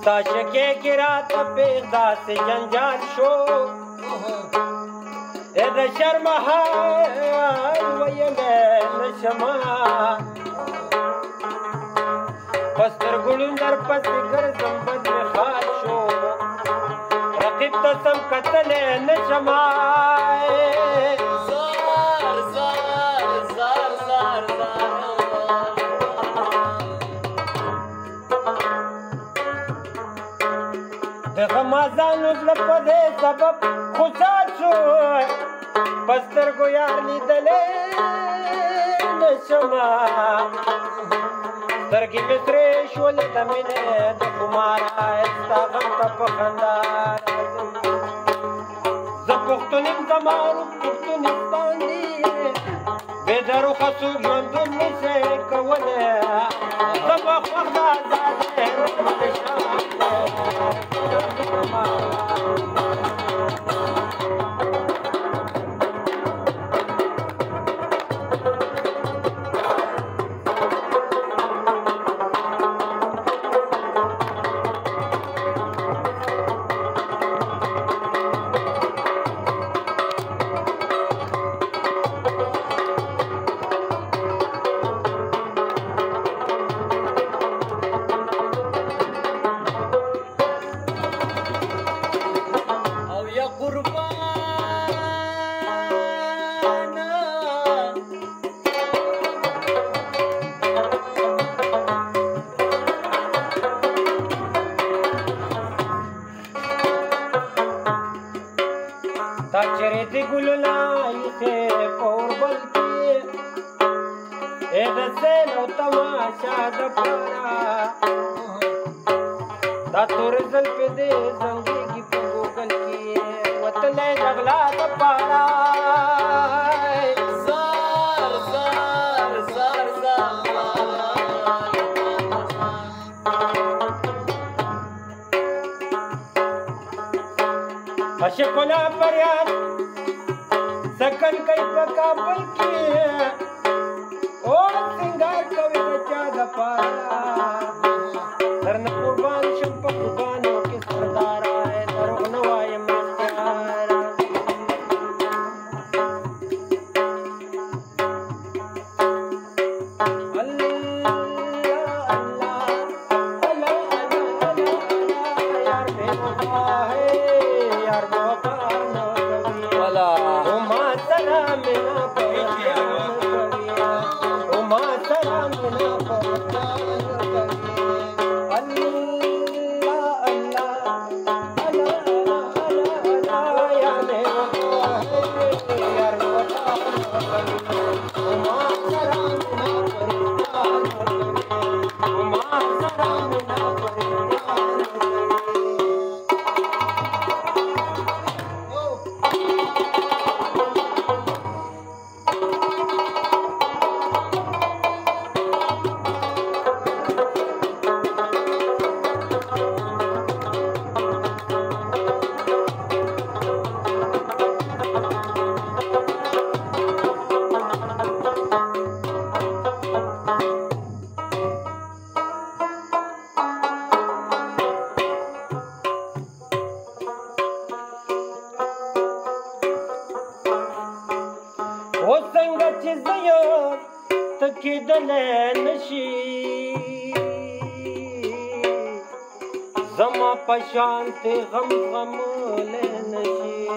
ताशके गिरात पेदा से जंजाल शो एद शर्म हाय वयले नशमा पस्तर गुलुंदर पस्कर संबद में खाल शो रकीब तसम कतले नशमा غمازان لپه دې سبب خوشحال شو پستر کو یار لیدلې نشما سترګې مې ترې شولې د مینې د خماره ستا غم ته په خندا زه پښتون یم زما روح پښتونستان دی بې دروغه څوک ژوندون نشي کولی زه به خوښ د ازادۍ تا چرې د ګلونه ایښې په اوربل کې ای د سیل او تماشا دپاره دا تورې زلفې دې زنګېږي په ګوګل کې وتلی د غلا دپاره زار زار زار زار عاشقونه فریاد سکن کوي په کابل کې او سنگار کوي د چا دپاره درنه قربان شم په قربانو کې سرداره دروغ نه وایم اختیاره کېدلی نشي زما په شانتې غم غمولی نشي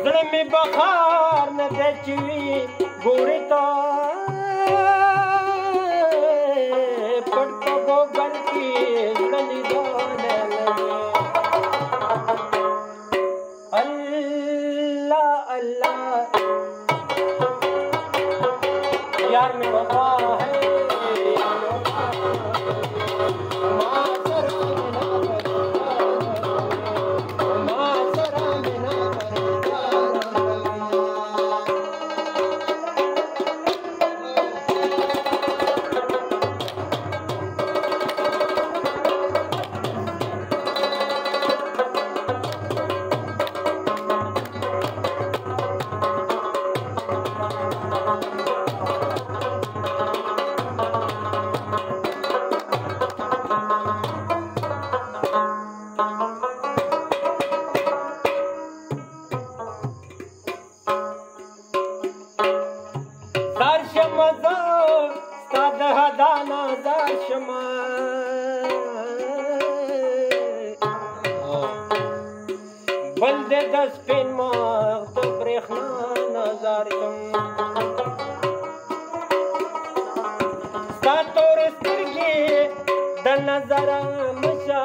زړه مې بخار نه دی چې وي ګورې ته پټ په ګوګل کې زړه لیدلی نشي यार में वफा है دې د سپین مخ د برېښنا نظر یم ستا تورې سترګې د نظره مشه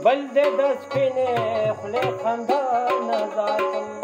بل دې د سپینې خولې خندا نظر یم